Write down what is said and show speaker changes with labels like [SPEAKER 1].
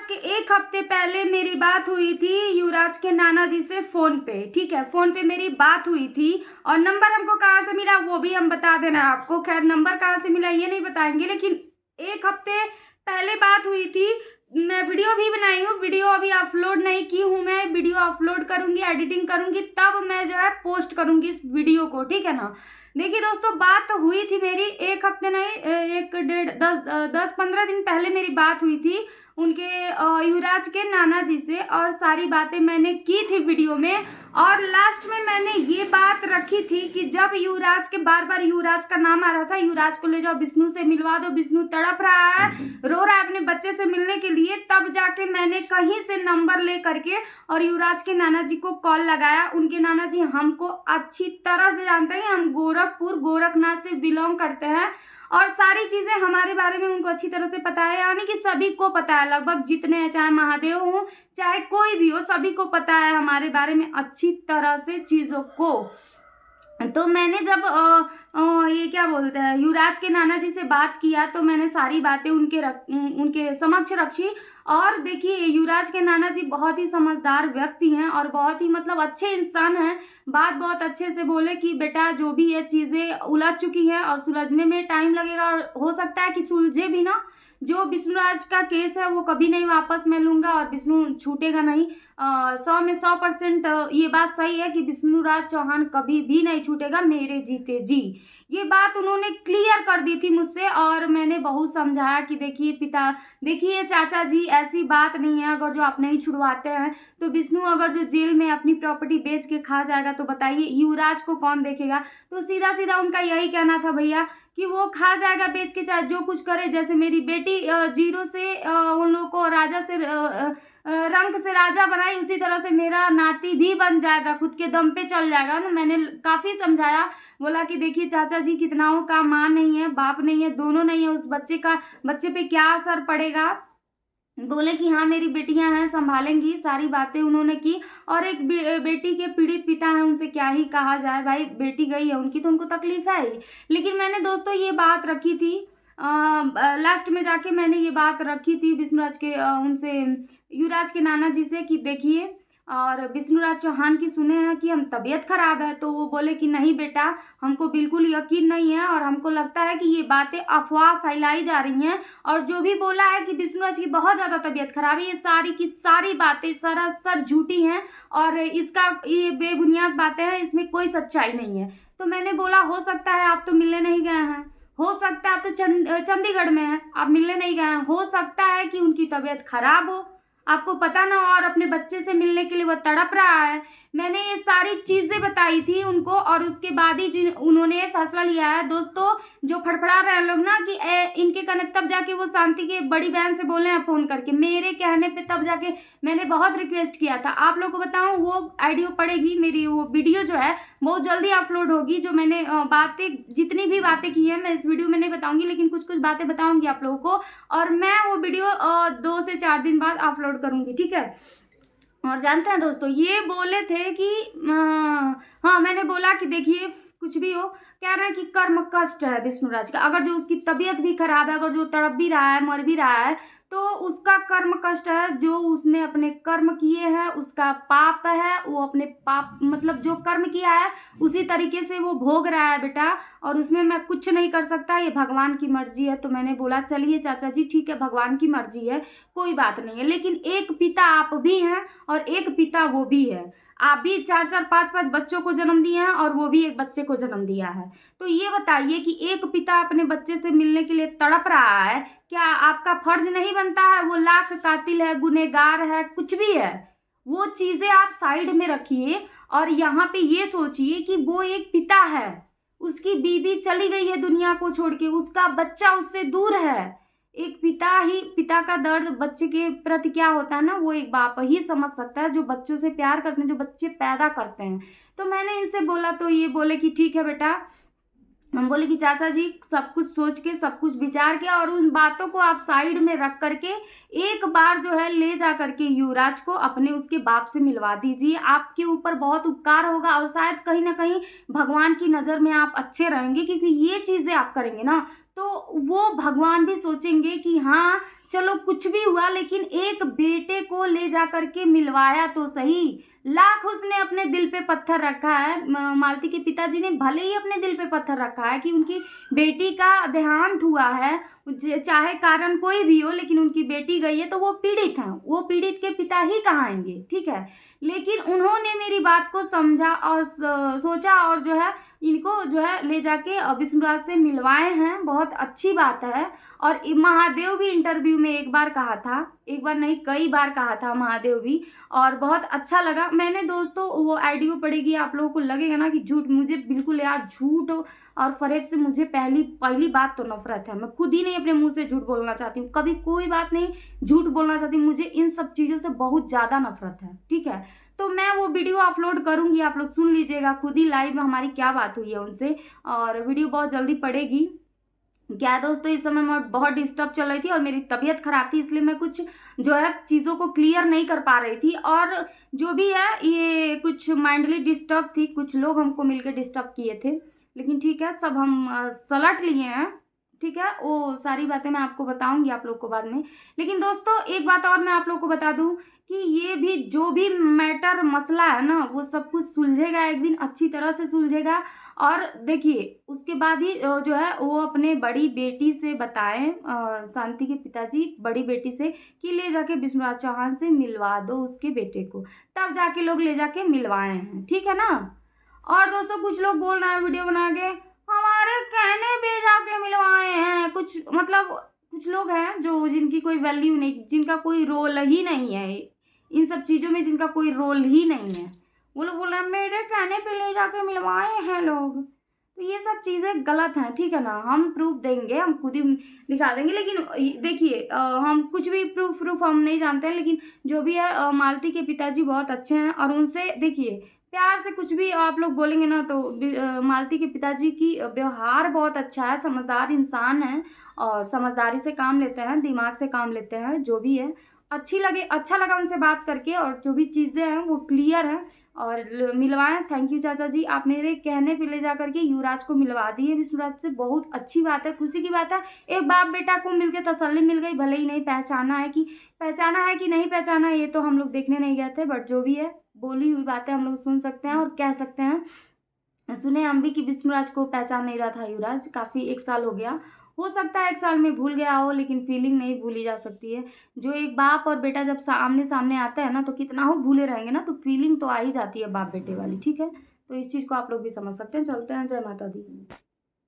[SPEAKER 1] आज के एक हफ्ते पहले मेरी बात हुई थी युवराज के नाना जी से फोन पे। ठीक है, फोन पे मेरी बात हुई थी और नंबर हमको कहाँ से मिला वो भी हम बता देना आपको। खैर, नंबर कहाँ से मिला ये नहीं बताएंगे, लेकिन एक हफ्ते पहले बात हुई थी। मैं वीडियो भी बनाई हूँ, वीडियो अभी अपलोड नहीं की हूँ। मैं वीडियो अपलोड करूंगी, एडिटिंग करूंगी, तब मैं जो है पोस्ट करूंगी इस वीडियो को। ठीक है ना। देखिए दोस्तों, बात हुई थी मेरी एक हफ्ते नहीं, एक डेढ़ 10-15 दिन पहले मेरी बात हुई थी उनके युवराज के नाना जी से, और सारी बातें मैंने की थी वीडियो में। और लास्ट में मैंने ये बात रखी थी कि जब युवराज के बार बार युवराज का नाम आ रहा था, युवराज को ले जाओ, विष्णु से मिलवा दो, विष्णु तड़प रहा है, रो रहा है अपने बच्चे से मिलने के लिए, तब जाके मैंने कहीं से नंबर ले करके और युवराज के नाना जी को कॉल लगाया। उनके नाना जी हमको अच्छी तरह से जानते हैं, हम गोरखपुर गोरखनाथ से बिलोंग करते हैं और सारी चीजें हमारे बारे में उनको अच्छी तरह से पता है, यानी कि सभी को पता है, लगभग जितने हैं, चाहे महादेव हो चाहे कोई भी हो, सभी को पता है हमारे बारे में अच्छी तरह से चीजों को। तो मैंने जब ये क्या बोलते हैं युवराज के नाना जी से बात किया, तो मैंने सारी बातें उनके समक्ष रखी। और देखिए, युवराज के नाना जी बहुत ही समझदार व्यक्ति हैं और बहुत ही मतलब अच्छे इंसान हैं। बात बहुत अच्छे से बोले कि बेटा जो भी ये चीज़ें उलझ चुकी हैं और सुलझने में टाइम लगेगा और हो सकता है कि सुलझे भी ना। जो विष्णुराज का केस है वो कभी नहीं वापस मैं लूंगा और विष्णु छूटेगा नहीं। 100 में 100% ये बात सही है कि विष्णुराज चौहान कभी भी नहीं छूटेगा मेरे जीते जी। ये बात उन्होंने क्लियर कर दी थी मुझसे और मैंने बहुत समझाया कि देखिए चाचा जी, ऐसी बात नहीं है। अगर जो आप नहीं छुड़वाते हैं तो विष्णु अगर जो जेल में अपनी प्रॉपर्टी बेच के खा जाएगा तो बताइए युवराज को कौन देखेगा। तो सीधा सीधा उनका यही कहना था भैया कि वो खा जाएगा बेच के, चाहे जो कुछ करे। जैसे मेरी बेटी जीरो से उन लोगों को राजा से रंक से राजा बनाई, उसी तरह से मेरा नाती भी बन जाएगा, खुद के दम पे चल जाएगा ना। मैंने काफी समझाया, बोला कि देखिए चाचा जी, कितनाओं का माँ नहीं है, बाप नहीं है, दोनों नहीं है, उस बच्चे पे क्या असर पड़ेगा। बोले कि हाँ मेरी बेटियां हैं, संभालेंगी। सारी बातें उन्होंने की। और एक बेटी के पीड़ित पिता हैं, उनसे क्या ही कहा जाए भाई, बेटी गई है उनकी तो उनको तकलीफ है ही। लेकिन मैंने दोस्तों ये बात रखी थी, लास्ट में जाके मैंने ये बात रखी थी विष्णुराज के उनसे युवराज के नाना जी से कि देखिए, और विष्णुराज चौहान की सुने हैं कि हम तबीयत खराब है, तो वो बोले कि नहीं बेटा, हमको बिल्कुल यकीन नहीं है और हमको लगता है कि ये बातें अफवाह फैलाई जा रही हैं। और जो भी बोला है कि विष्णुराज की बहुत ज़्यादा तबीयत खराब है, ये सारी की सारी बातें सरासर झूठी हैं और ये बेबुनियाद बातें हैं, इसमें कोई सच्चाई नहीं है। तो मैंने बोला हो सकता है आप तो मिलने नहीं गए हैं, हो सकता है आप तो चंडीगढ़ में हैं, आप मिलने नहीं गए हैं, हो सकता है कि उनकी तबीयत खराब हो, आपको पता ना, और अपने बच्चे से मिलने के लिए वो तड़प रहा है। मैंने ये सारी चीजें बताई थी उनको और उसके बाद ही उन्होंने फैसला लिया है। दोस्तों, जो फड़फड़ा रहे हैं लोग ना कि इनके कनेक्ट, तब जाके वो शांति के बड़ी बहन से बोले हैं फोन करके, मेरे कहने पे तब जाके मैंने बहुत रिक्वेस्ट किया था। आप लोगों को बताऊं, वो ऑडियो पड़ेगी, मेरी वो वीडियो जो है बहुत जल्दी अपलोड होगी। जो मैंने बातें, जितनी भी बातें की हैं मैं इस वीडियो में नहीं बताऊंगी, लेकिन कुछ कुछ बातें बताऊंगी आप लोगों को, और मैं वो वीडियो 2 से 4 दिन बाद अपलोड करूंगी। ठीक है। और जानते हैं दोस्तों, ये बोले थे कि हाँ, मैंने बोला कि देखिए कुछ भी हो, कह रहे हैं कि कर्म कष्ट है विष्णुराज का, अगर जो उसकी तबीयत भी खराब है, अगर जो तड़प भी रहा है, मर भी रहा है, तो उसका कर्म कष्ट है। जो उसने अपने कर्म किए हैं उसका पाप है, वो अपने पाप मतलब जो कर्म किया है उसी तरीके से वो भोग रहा है बेटा, और उसमें मैं कुछ नहीं कर सकता, ये भगवान की मर्जी है। तो मैंने बोला चलिए चाचा जी ठीक है, भगवान की मर्जी है, कोई बात नहीं है, लेकिन एक पिता आप भी हैं और एक पिता वो भी है। आप भी 4-4 5-5 बच्चों को जन्म दिए हैं और वो भी एक बच्चे को जन्म दिया है। तो ये बताइए कि एक पिता अपने बच्चे से मिलने के लिए तड़प रहा है, क्या आपका फर्ज नहीं बनता है? वो लाख कातिल है, गुनहगार है, कुछ भी है, वो चीजें आप साइड में रखिए और यहाँ पे ये सोचिए कि वो एक पिता है, उसकी बीवी चली गई है दुनिया को छोड़ के, उसका बच्चा उससे दूर है। एक पिता का दर्द बच्चे के प्रति क्या होता है ना, वो एक बाप ही समझ सकता है, जो बच्चों से प्यार करते हैं, जो बच्चे पैदा करते हैं। तो मैंने इनसे बोला तो ये बोले कि ठीक है बेटा। हम बोले कि चाचा जी, सब कुछ सोच के, सब कुछ विचार के, और उन बातों को आप साइड में रख करके एक बार जो है ले जा करके युवराज को अपने उसके बाप से मिलवा दीजिए। आपके ऊपर बहुत उपकार होगा और शायद कहीं ना कहीं भगवान की नज़र में आप अच्छे रहेंगे, क्योंकि ये चीज़ें आप करेंगे ना तो वो भगवान भी सोचेंगे कि हाँ चलो कुछ भी हुआ लेकिन एक बेटे को ले जा करके मिलवाया तो सही। लाख उसने अपने दिल पे पत्थर रखा है, मालती के पिताजी ने भले ही अपने दिल पे पत्थर रखा है कि उनकी बेटी का देहांत हुआ है, चाहे कारण कोई भी हो, लेकिन उनकी बेटी गई है तो वो पीड़ित हैं, वो पीड़ित के पिता ही कहाँ आएंगे, ठीक है। लेकिन उन्होंने मेरी बात को समझा और सोचा और जो है इनको जो है ले जाके विष्णुराज से मिलवाए हैं, बहुत अच्छी बात है। और महादेव भी इंटरव्यू में एक बार कहा था, एक बार नहीं कई बार कहा था महादेव भी, और बहुत अच्छा लगा। मैंने दोस्तों वो ऑडियो पढ़ेगी, आप लोगों को लगेगा ना कि झूठ, मुझे बिल्कुल यार झूठ और फरेब से मुझे पहली बात तो नफरत है। मैं खुद ही नहीं अपने मुंह से झूठ बोलना चाहती हूँ, कभी कोई बात नहीं झूठ बोलना चाहती, मुझे इन सब चीज़ों से बहुत ज़्यादा नफरत है, ठीक है। तो मैं वो वीडियो अपलोड करूंगी, आप लोग सुन लीजिएगा खुद ही लाइव में हमारी क्या बात हुई है उनसे, और वीडियो बहुत जल्दी पड़ेगी। क्या है दोस्तों, इस समय मैं बहुत डिस्टर्ब चल रही थी और मेरी तबीयत खराब थी, इसलिए मैं कुछ जो है चीज़ों को क्लियर नहीं कर पा रही थी, और जो भी है ये कुछ माइंडली डिस्टर्ब थी, कुछ लोग हमको मिलकर डिस्टर्ब किए थे, लेकिन ठीक है सब हम सलट लिए हैं, ठीक है। वो सारी बातें मैं आपको बताऊंगी आप लोग को बाद में। लेकिन दोस्तों एक बात और मैं आप लोग को बता दूं कि ये भी जो भी मैटर मसला है ना वो सब कुछ सुलझेगा, एक दिन अच्छी तरह से सुलझेगा। और देखिए उसके बाद ही जो है वो अपने बड़ी बेटी से बताएं, शांति के पिताजी बड़ी बेटी से कि ले जाके विष्णुराज चौहान से मिलवा दो उसके बेटे को, तब जाके लोग ले जाके मिलवाए हैं, ठीक है ना। और दोस्तों कुछ लोग बोल रहे हैं वीडियो बना के हमारे कहने पे जाके मिलवाए हैं, कुछ मतलब कुछ लोग हैं जो जिनकी कोई वैल्यू नहीं, जिनका कोई रोल ही नहीं है इन सब चीज़ों में, जिनका कोई रोल ही नहीं है, वो लोग बोल रहे हैं मेरे कहने पे ले जाके मिलवाए हैं लोग। तो ये सब चीज़ें गलत हैं, ठीक है ना। हम प्रूफ देंगे, हम खुद ही दिखा देंगे, लेकिन देखिए हम कुछ भी प्रूफ हम नहीं जानते हैं, लेकिन जो भी है मालती के पिताजी बहुत अच्छे हैं, और उनसे देखिए प्यार से कुछ भी आप लोग बोलेंगे ना तो मालती के पिताजी की व्यवहार बहुत अच्छा है, समझदार इंसान है और समझदारी से काम लेते हैं, दिमाग से काम लेते हैं, जो भी है अच्छा लगा उनसे बात करके, और जो भी चीज़ें हैं वो क्लियर हैं और मिलवाएं। थैंक यू चाचा जी, आप मेरे कहने पे ले जा करके युवराज को मिलवा दिए विष्णुराज से, बहुत अच्छी बात है, खुशी की बात है। एक बाप बेटा को मिलके तसल्ली मिल गई, भले ही नहीं पहचाना है कि नहीं पहचाना है ये तो हम लोग देखने नहीं गए थे, बट जो भी है बोली हुई बातें हम लोग सुन सकते हैं और कह सकते हैं। सुने हम भी कि विष्णुराज को पहचान नहीं रहा था युवराज, काफ़ी 1 साल हो गया, हो सकता है 1 साल में भूल गया हो, लेकिन फीलिंग नहीं भूली जा सकती है। जो एक बाप और बेटा जब आमने सामने आता है ना तो कितना हो भूले रहेंगे ना, तो फीलिंग तो आ ही जाती है बाप बेटे वाली, ठीक है। तो इस चीज़ को आप लोग भी समझ सकते हैं। चलते हैं, जय माता दी।